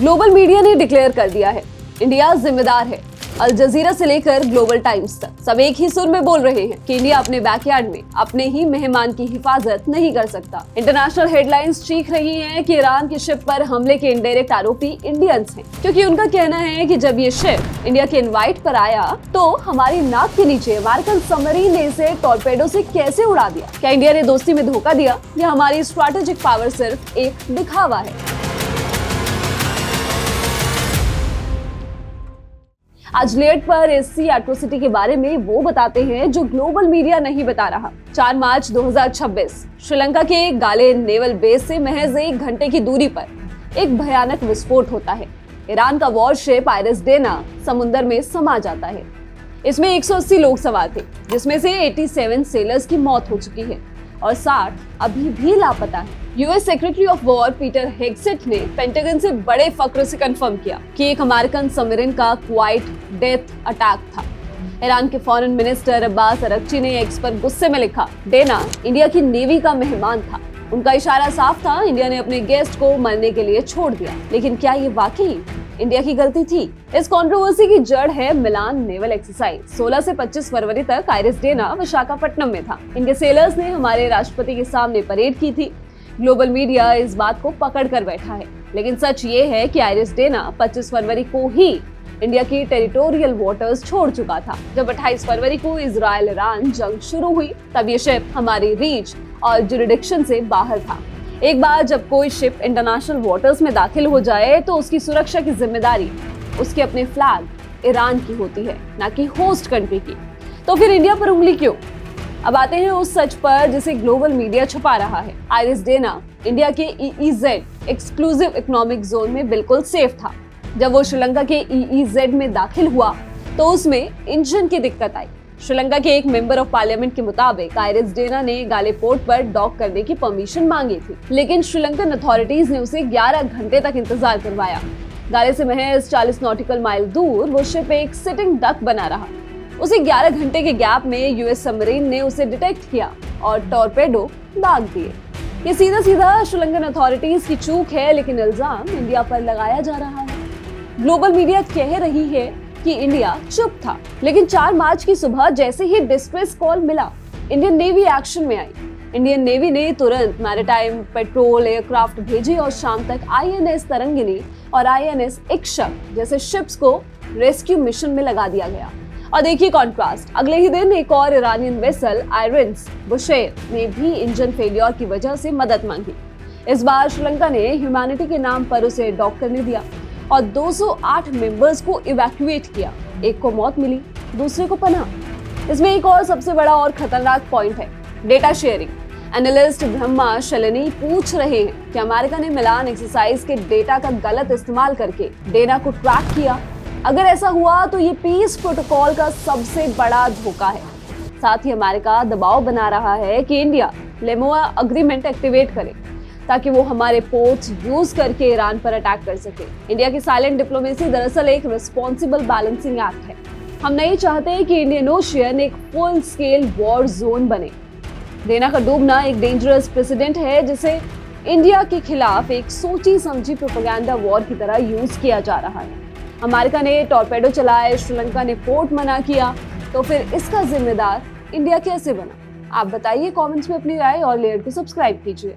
Global media ने declare कर दिया है, इंडिया जिम्मेदार है। अल जजीरा से लेकर ग्लोबल टाइम्स तक सब एक ही सुर में बोल रहे हैं कि इंडिया अपने बैकयार्ड में अपने ही मेहमान की हिफाजत नहीं कर सकता। इंटरनेशनल हेडलाइंस चीख रही हैं कि ईरान की शिप पर हमले के इनडायरेक्ट आरोपी इंडियंस हैं, क्योंकि उनका कहना है कि जब ये शिप इंडिया के इनवाइट पर आया तो हमारी नाक के नीचे अमेरिकन सबमरीन ने इसे टॉर्पेडो से कैसे उड़ा दिया। क्या इंडिया ने दोस्ती में धोखा दिया या हमारी स्ट्रैटेजिक पावर सिर्फ एक दिखावा है? आज लेट पर इस सी एट्रोसिटी के बारे में वो बताते हैं जो ग्लोबल मीडिया नहीं बता रहा। 4 मार्च 2026 श्रीलंका के गाले नेवल बेस से महज 1 घंटे की दूरी पर एक भयानक विस्फोट होता है। ईरान का वॉरशिप आइरिस डेना समुद्र में समा जाता है। इसमें 180 लोग सवार थे, जिसमें से 87 सेलर्स की मौत हो चुकी है और 60 अभी भी लापता है। US secretary of war Peter Hegseth ने पेंटागन से बड़े फख्र से कंफर्म किया कि एक अमेरिकन सबमरीन का क्वाइट डेथ अटैक था। ईरान के फॉरेन मिनिस्टर अब्बास अरगची ने एक्स पर गुस्से में लिखा, डेना इंडिया की नेवी का मेहमान था। उनका इशारा साफ था, इंडिया ने अपने गेस्ट को मरने के लिए छोड़ दिया। लेकिन क्या ये वाकई इंडिया की गलती थी? इस कंट्रोवर्सी की जड़ है मिलान नेवल एक्सरसाइज। 16 से 25 फरवरी तक आइरिस डेना विशाखापट्टनम में था। इनके सेलर्स ने हमारे राष्ट्रपति के सामने परेड की थी। ग्लोबल मीडिया इस बात को पकड़ कर बैठा है, लेकिन सच ये है कि आइरिस डेना 25 फरवरी को ही इंडिया की टेरिटोरियल वाटर्स छोड़ चुका था। जब 28 फरवरी को इजराइल ईरान जंग शुरू हुई, तब ये शिप हमारी रीच और जुरिडिक्शन से बाहर था। एक बार जब कोई शिप इंटरनेशनल वाटर्स में दाखिल हो जाए तो उसकी सुरक्षा की जिम्मेदारी उसके अपने फ्लैग ईरान की होती है, ना कि होस्ट कंट्री की। तो फिर इंडिया पर उंगली क्यों? अब आते हैं उस सच पर जिसे ग्लोबल मीडिया छुपा रहा है। आइरिस डेना इंडिया के EEZ एक्सक्लूसिव इकोनॉमिक जोन में बिल्कुल सेफ था। जब वो श्रीलंका के EEZ में दाखिल हुआ तो उसमें इंजन की दिक्कत आई। श्रीलंका के एक मेंबर ऑफ पार्लियामेंट के मुताबिक आइरिस डेना ने गाले पोर्ट पर डॉक करने की परमिशन मांगी थी, लेकिन श्रीलंकन अथॉरिटीज ने उसे 11 घंटे तक इंतजार करवाया। गाले से महज 40 नॉटिकल माइल दूर वो शिप एक सिटिंग डक बना रहा। उसे 11 घंटे के गैप में यूएस सबमरीन ने उसे डिटेक्ट किया और टॉर्पेडो दाग दिए। ये सीधा सीधा श्रीलंकन अथॉरिटीज की चूक है, लेकिन इल्जाम इंडिया पर लगाया जा रहा है। ग्लोबल मीडिया कह रही है कि इंडिया चुप था, लेकिन 4 मार्च की सुबह जैसे ही डिस्ट्रेस कॉल मिला, इंडियन नेवी एक्शन में आई। इंडियन नेवी ने तुरंत मैरिटाइम पेट्रोल एयरक्राफ्ट भेजे और शाम तक INS तरंगिनी और INS इक्शक जैसे शिप्स को रेस्क्यू मिशन में लगा दिया गया। और देखिए कॉन्ट्रास्ट, अगले ही दिन एक और ईरानियन वेसल आयरिस बुशेर ने भी इंजन फेलियर की वजह से मदद मांगी। इस बार श्रीलंका ने ह्यूमैनिटी के नाम पर उसे डॉक करने दिया और 208 मेंबर्स को इवैक्यूएट किया। एक को मौत मिली, दूसरे को पनाह। इसमें एक और सबसे बड़ा और खतरनाक पॉइंट है डेटा शेयरिंग। एनालिस्ट ब्रह्मा शलनी पूछ रहे हैं कि अमेरिका ने मिलान एक्सरसाइज के डेटा का गलत इस्तेमाल करके डेना को ट्रैक किया। अगर ऐसा हुआ तो ये पीस प्रोटोकॉल का सबसे बड़ा धोखा है। साथ ही अमेरिका दबाव बना रहा है कि इंडिया लेमोआ अग्रीमेंट एक्टिवेट करे ताकि वो हमारे पोर्ट्स यूज करके ईरान पर अटैक कर सके। इंडिया की साइलेंट डिप्लोमेसी दरअसल एक रिस्पॉन्सिबल बैलेंसिंग एक्ट है। हम नहीं चाहते कि इंडियन ओशियन एक फुल स्केल वॉर जोन बने। डेना का डूबना एक डेंजरस प्रेसिडेंट है जिसे इंडिया के खिलाफ एक सोची समझी प्रोपेगेंडा वॉर की तरह यूज किया जा रहा है। अमेरिका ने टॉर्पेडो चलाए, श्रीलंका ने पोर्ट मना किया, तो फिर इसका जिम्मेदार इंडिया कैसे बना? आप बताइए कमेंट्स में अपनी राय और लेयर को सब्सक्राइब कीजिए।